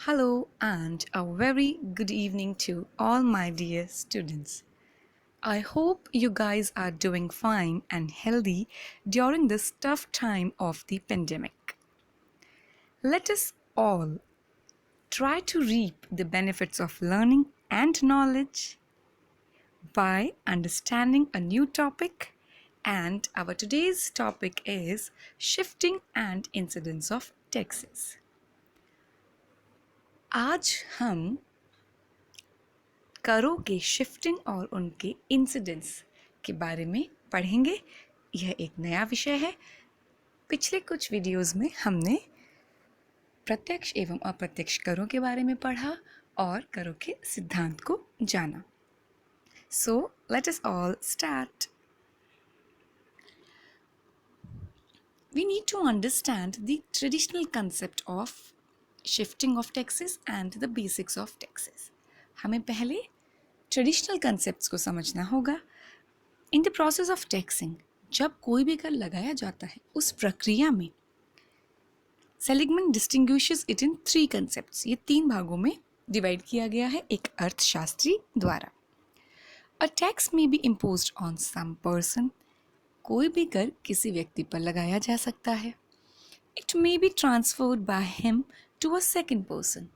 Hello and a very good evening to all my dear students. I hope you guys are doing fine and healthy during this tough time of the pandemic. Let us all try to reap the benefits of learning and knowledge by understanding a new topic, and our today's topic is shifting and incidence of taxes. आज हम करों के shifting और उनके incidence के बारे में पढ़ेंगे। यह एक नया विषय है। पिछले कुछ वीडियोस में हमने प्रत्यक्ष एवं अप्रत्यक्ष करों के बारे में पढ़ा और करों के सिद्धांत को जाना। So let us all start. We need to understand the traditional concept of shifting of taxes and the basics of taxes. हमें पहले ट्रेडिशनल कंसेप्ट्स को समझना होगा। In the process of taxing, जब कोई भी कर लगाया जाता है उस प्रक्रिया में Seligman distinguishes it in 3 concepts. ये 3 भागों में डिवाइड किया गया है एक अर्थशास्त्री द्वारा। A tax may be imposed on some person, कोई भी कर किसी व्यक्ति पर लगाया जा सकता है। It may be transferred by him to a second person,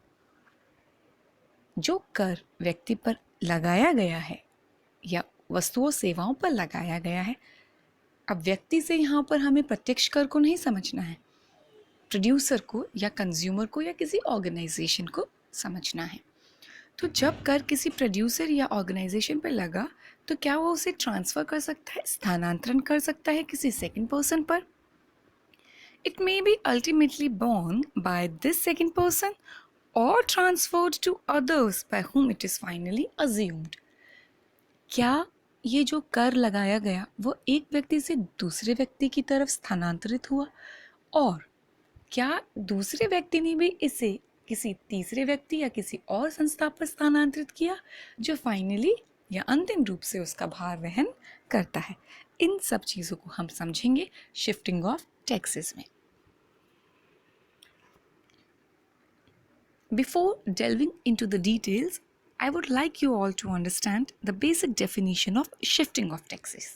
जो कर व्यक्ति पर लगाया गया है या वस्तुओं सेवाओं पर लगाया गया है। अब व्यक्ति से यहाँ पर हमें प्रत्यक्ष कर को नहीं समझना है, प्रोड्यूसर को या कंज्यूमर को या किसी ऑर्गेनाइजेशन को समझना है। तो जब कर किसी प्रोड्यूसर या ऑर्गेनाइजेशन पर लगा तो क्या वो उसे ट्रांसफ़र कर सकता है, स्थानांतरण कर सकता है किसी सेकंड पर्सन पर। It may be ultimately borne by this second person or transferred to others by whom it is finally assumed. क्या ये जो कर लगाया गया वो एक व्यक्ति से दूसरे व्यक्ति की तरफ स्थानांतरित हुआ, और क्या दूसरे व्यक्ति ने भी इसे किसी तीसरे व्यक्ति या किसी और संस्था पर स्थानांतरित किया, जो फाइनली या अंतिम रूप से उसका भार वहन करता है। इन सब चीज़ों को हम समझेंगे शिफ्टिंग ऑफ टैक्सेस में। Before delving into the details, I would like you all to understand the basic definition of shifting of taxes.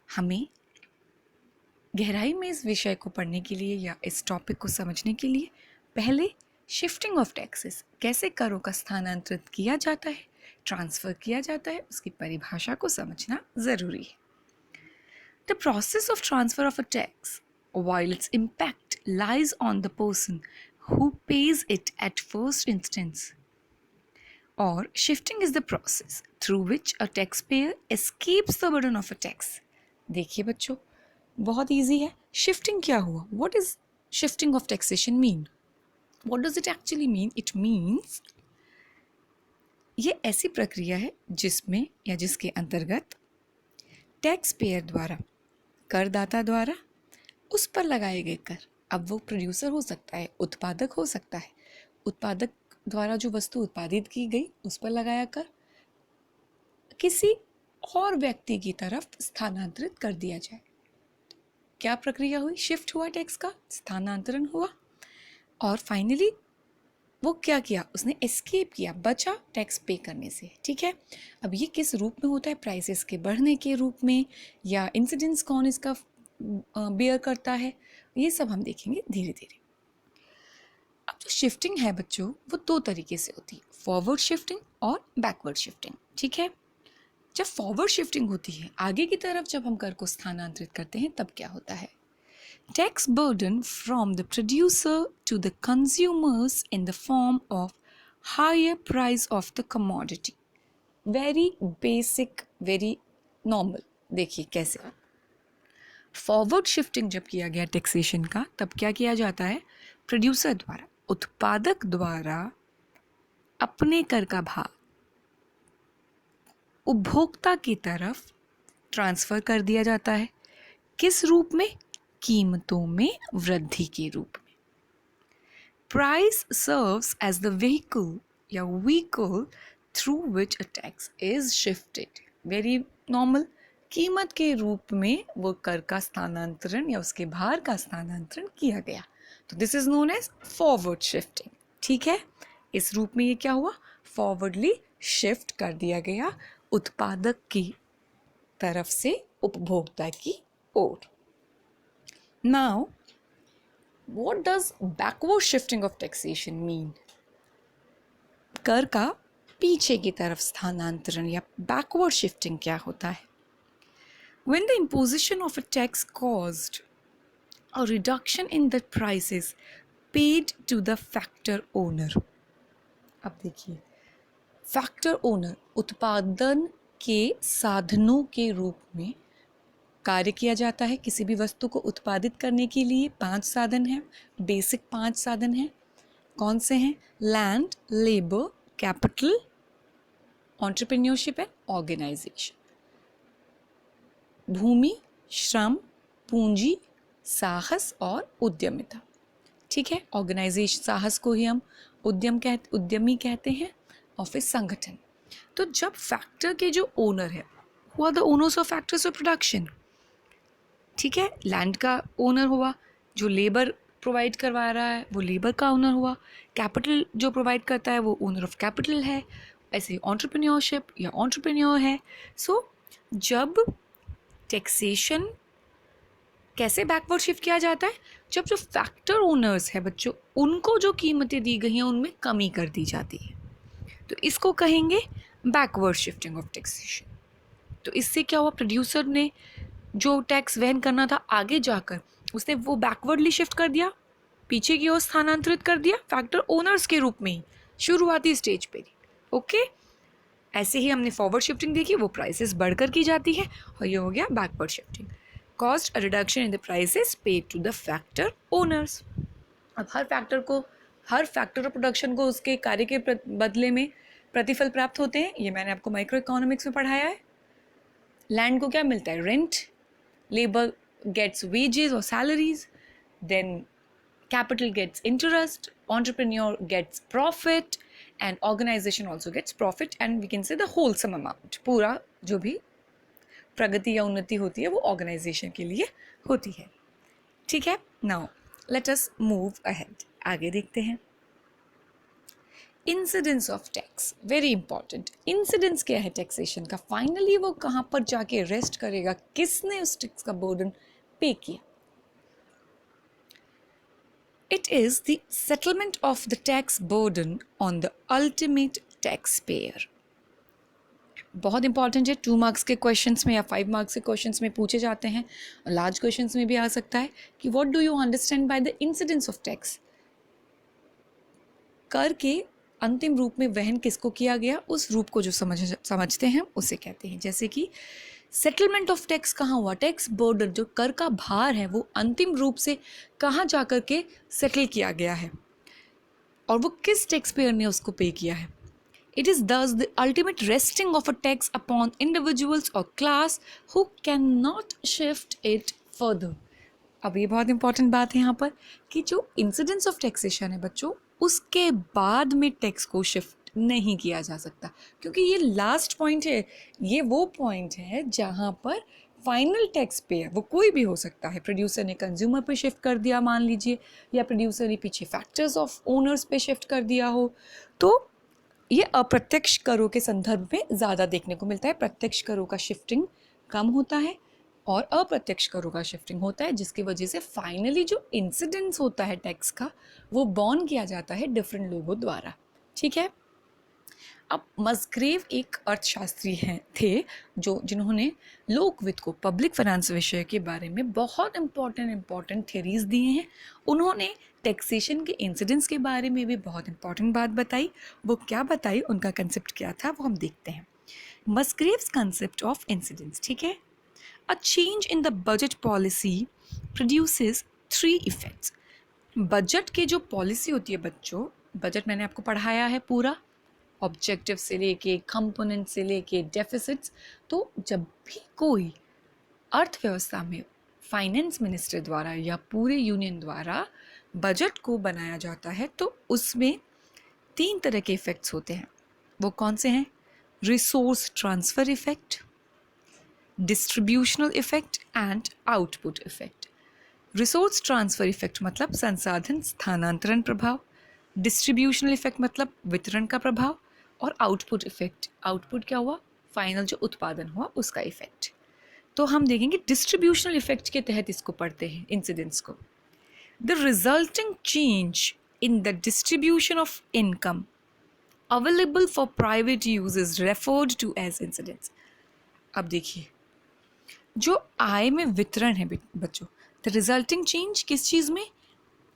हमें गहराई में इस विषय को पढ़ने के लिए या इस टॉपिक को समझने के लिए पहले शिफ्टिंग ऑफ टैक्सेस, कैसे करों का स्थानांतरित किया जाता है, ट्रांसफ़र किया जाता है, उसकी परिभाषा को समझना ज़रूरी है। The process of transfer of a tax, while its impact lies on the person who pays it at first instance, or shifting is the process through which a taxpayer escapes the burden of a tax. देखिए बच्चों, बहुत easy है। Shifting क्या हुआ? What is shifting of taxation mean? What does it actually mean? It means ये ऐसी प्रक्रिया है जिसमें या जिसके अंतर्गत टैक्स पेयर द्वारा, करदाता द्वारा उस पर लगाए गए कर, अब वो प्रोड्यूसर हो सकता है, उत्पादक हो सकता है, उत्पादक द्वारा जो वस्तु उत्पादित की गई उस पर लगाया कर किसी और व्यक्ति की तरफ स्थानांतरित कर दिया जाए। क्या प्रक्रिया हुई? शिफ्ट हुआ, टैक्स का स्थानांतरण हुआ, और फाइनली वो क्या किया? उसने एस्केप किया, बचा टैक्स पे करने से। ठीक है, अब ये किस रूप में होता है? प्राइसेस के बढ़ने के रूप में, या इंसिडेंस कौन इसका बेयर करता है, ये सब हम देखेंगे धीरे धीरे। अब जो शिफ्टिंग है बच्चों, वो 2 तरीके से होती है, फॉरवर्ड शिफ्टिंग और बैकवर्ड शिफ्टिंग। ठीक है, जब फॉरवर्ड शिफ्टिंग होती है, आगे की तरफ जब हम कर को स्थानांतरित करते हैं, तब क्या होता है? Tax burden from the producer to the consumers in the form of higher price of the commodity. Very basic, very normal. देखिए कैसे फॉरवर्ड शिफ्टिंग जब किया गया टैक्सेशन का, तब क्या किया जाता है? प्रोड्यूसर द्वारा, उत्पादक द्वारा अपने कर का भार उपभोक्ता की तरफ ट्रांसफ़र कर दिया जाता है। किस रूप में? कीमतों में वृद्धि के रूप में। Price serves as the vehicle या vehicle through which a tax is shifted. Very normal. कीमत के रूप में वो कर का स्थानांतरण या उसके भार का स्थानांतरण किया गया। तो this is known as forward shifting. ठीक है, इस रूप में ये क्या हुआ, फॉरवर्डली शिफ्ट कर दिया गया उत्पादक की तरफ से उपभोक्ता की ओर। Now what does backward shifting of taxation mean? कर का पीछे की तरफ स्थानांतरण या बैकवर्ड शिफ्टिंग क्या होता है? When the imposition of a tax caused a reduction in the prices paid to the factor owner. अब देखिए, फैक्टर ओनर उत्पादन के साधनों के रूप में कार्य किया जाता है। किसी भी वस्तु को उत्पादित करने के लिए 5 साधन हैं, बेसिक 5 साधन हैं। कौन से हैं? Land, labour, capital, entrepreneurship and organisation. भूमि, श्रम, पूंजी, साहस और उद्यमिता। ठीक है, ऑर्गेनाइजेशन, साहस को ही हम उद्यमी कहते हैं, और फिर संगठन। तो जब फैक्टर के जो ओनर है, who are the owners of factors of production? ठीक है, लैंड का ओनर हुआ, जो लेबर प्रोवाइड करवा रहा है वो लेबर का ओनर हुआ, कैपिटल जो प्रोवाइड करता है वो ओनर ऑफ कैपिटल है, ऐसे एंटरप्रेन्योरशिप या एंटरप्रेन्योर है। सो जब टैक्सेशन कैसे बैकवर्ड शिफ्ट किया जाता है? जब जो फैक्टर ओनर्स है बच्चों, उनको जो कीमतें दी गई हैं उनमें कमी कर दी जाती है, तो इसको कहेंगे बैकवर्ड शिफ्टिंग ऑफ टैक्सेशन। तो इससे क्या हुआ, प्रोड्यूसर ने जो टैक्स वहन करना था आगे जाकर उसने वो बैकवर्डली शिफ्ट कर दिया, पीछे की ओर स्थानांतरित कर दिया फैक्टर ओनर्स के रूप में ही, शुरुआती स्टेज पे ही। ओके, ऐसे ही हमने फॉरवर्ड शिफ्टिंग देखी, वो प्राइसेस बढ़कर की जाती है, और ये हो गया backward shifting. Cost a reduction in the prices paid to the factor owners. अब हर फैक्टर ऑफ प्रोडक्शन को उसके कार्य के बदले में प्रतिफल प्राप्त होते हैं। ये मैंने आपको माइक्रो इकोनॉमिक्स में पढ़ाया है। लैंड को क्या मिलता है? रेंट, लेबर गेट्स वेजेस और salaries, then capital gets interest, entrepreneur gets profit, and organisation also gets profit, and we can say the wholesome amount. पूरा जो भी प्रगति या उन्नति होती है वो ऑर्गेनाइजेशन के लिए होती है। ठीक है, now let us move ahead, आगे देखते हैं। Incidence of tax, very important. Incidence क्या है टैक्सेशन का? फाइनली वो कहाँ पर जाके रेस्ट करेगा, किसने उस टैक्स का बर्डन पे किया? It is the settlement of the tax burden on the ultimate tax payer. बहुत इंपॉर्टेंट है, 2 मार्क्स के क्वेश्चंस में या 5 मार्क्स के क्वेश्चंस में पूछे जाते हैं, लार्ज क्वेश्चंस में भी आ सकता है कि what do you understand by the incidence of tax? कर के अंतिम रूप में वहन किसको किया गया, उस रूप को जो समझते हैं उसे कहते हैं। जैसे कि सेटलमेंट ऑफ टैक्स कहाँ हुआ? टैक्स बर्डन, जो कर का भार है, वो अंतिम रूप से कहाँ जा कर के सेटल किया गया है, और वो किस टैक्स पेयर ने उसको पे किया है। It is thus the ultimate resting of a tax upon individuals or class who cannot shift it further. अब ये बहुत इंपॉर्टेंट बात है यहाँ पर कि जो इंसिडेंस ऑफ टैक्सेशन है बच्चों, उसके बाद में टैक्स को शिफ्ट नहीं किया जा सकता, क्योंकि ये लास्ट पॉइंट है। ये वो पॉइंट है जहाँ पर फाइनल टैक्स पे है, वो कोई भी हो सकता है। प्रोड्यूसर ने कंज्यूमर पे शिफ्ट कर दिया मान लीजिए, या प्रोड्यूसर ने पीछे फैक्टर्स ऑफ ओनर्स पे शिफ्ट कर दिया हो, तो ये अप्रत्यक्ष करों के संदर्भ में ज़्यादा देखने को मिलता है। प्रत्यक्ष करों का शिफ्टिंग कम होता है और अप्रत्यक्ष करों का शिफ्टिंग होता है, जिसकी वजह से फाइनली जो इंसिडेंस होता है टैक्स का, वो बॉर्न किया जाता है डिफरेंट लोगों द्वारा। ठीक है, अब मस्ग्रेव एक अर्थशास्त्री थे जिन्होंने लोकवित्त को, पब्लिक फाइनेंस विषय के बारे में बहुत इंपॉर्टेंट थ्योरीज दिए हैं। उन्होंने टैक्सेशन के इंसिडेंस के बारे में भी बहुत इंपॉर्टेंट बात बताई। वो क्या बताई, उनका कंसेप्ट क्या था, वो हम देखते हैं। मस्ग्रेव्स कंसेप्ट ऑफ इंसिडेंस। ठीक है, a change in the budget policy produces 3 effects. Budget की जो पॉलिसी होती है बच्चों, बजट मैंने आपको पढ़ाया है पूरा, ऑब्जेक्टिव से लेके कंपोनेंट से लेके डेफिसिट्स। तो जब भी कोई अर्थव्यवस्था में फाइनेंस मिनिस्टर द्वारा या पूरे यूनियन द्वारा बजट को बनाया जाता है, तो उसमें 3 तरह के इफेक्ट्स होते हैं। वो कौन से हैं? Resource transfer effect, distributional effect and output effect. Resource transfer effect मतलब संसाधन स्थानांतरण प्रभाव, डिस्ट्रीब्यूशनल इफेक्ट मतलब वितरण का प्रभाव, और आउटपुट इफेक्ट, आउटपुट क्या हुआ, फाइनल जो उत्पादन हुआ उसका इफेक्ट। तो हम देखेंगे डिस्ट्रीब्यूशनल इफेक्ट के तहत इसको पढ़ते हैं इंसिडेंट्स को। The resulting change in the distribution of income available for private use is referred to as incidents. अब देखिए, जो आय में वितरण है बच्चों, द रिजल्टिंग चेंज किस चीज़ में,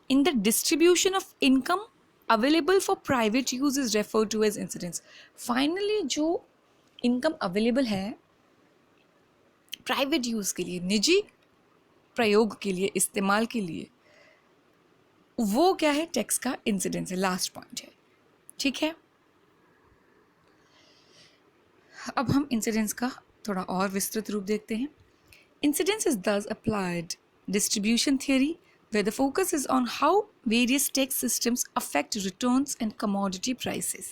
in the distribution of income available for private use is referred to as incidents. Finally जो इनकम अवेलेबल है प्राइवेट यूज़ के लिए, निजी प्रयोग के लिए, इस्तेमाल के लिए, वो क्या है, टैक्स का इंसिडेंस है, लास्ट पॉइंट है। ठीक है, अब हम इंसिडेंस का थोड़ा और विस्तृत रूप देखते हैं। Incidence is thus applied distribution theory where the focus is on how various tax systems affect returns and commodity prices.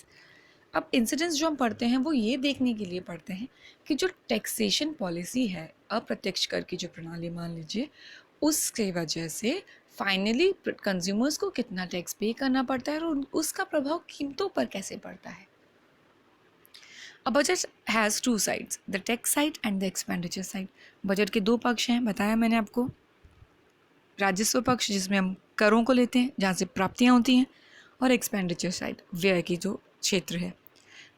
अब इंसिडेंस जो हम पढ़ते हैं वो ये देखने के लिए पढ़ते हैं कि जो टैक्सेशन पॉलिसी है, अप्रत्यक्ष कर की जो प्रणाली मान लीजिए, उसके वजह से फाइनली कंज्यूमर्स को कितना टैक्स पे करना पड़ता है और उसका प्रभाव कीमतों पर कैसे पड़ता है। A budget has two sides, the tax side and the expenditure side. Budget के दो पक्ष हैं, बताया मैंने आपको। राजस्व पक्ष जिसमें हम करों को लेते हैं, जहाँ से प्राप्तियाँ होती हैं, और एक्सपेंडिचर साइड व्यय की जो क्षेत्र है।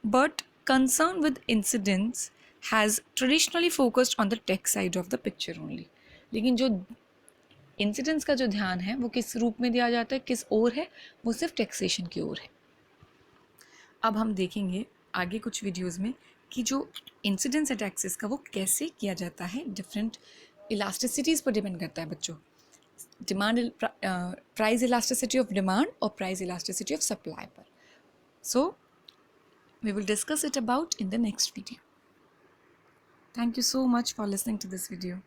But concern with incidents has traditionally focused on the tax side of the picture only. लेकिन जो इंसिडेंट्स का जो ध्यान है वो किस रूप में दिया जाता है, किस ओर है, वो सिर्फ टैक्सेशन की ओर है। अब हम देखेंगे आगे कुछ वीडियोस में कि जो इंसिडेंस है टैक्सेस का वो कैसे किया जाता है, डिफरेंट इलास्टिसिटीज़ पर डिपेंड करता है बच्चों। Demand, price elasticity of demand और प्राइस इलास्टिसिटी ऑफ सप्लाई पर। So we will discuss it about in the next video. Thank you so much for listening to this video.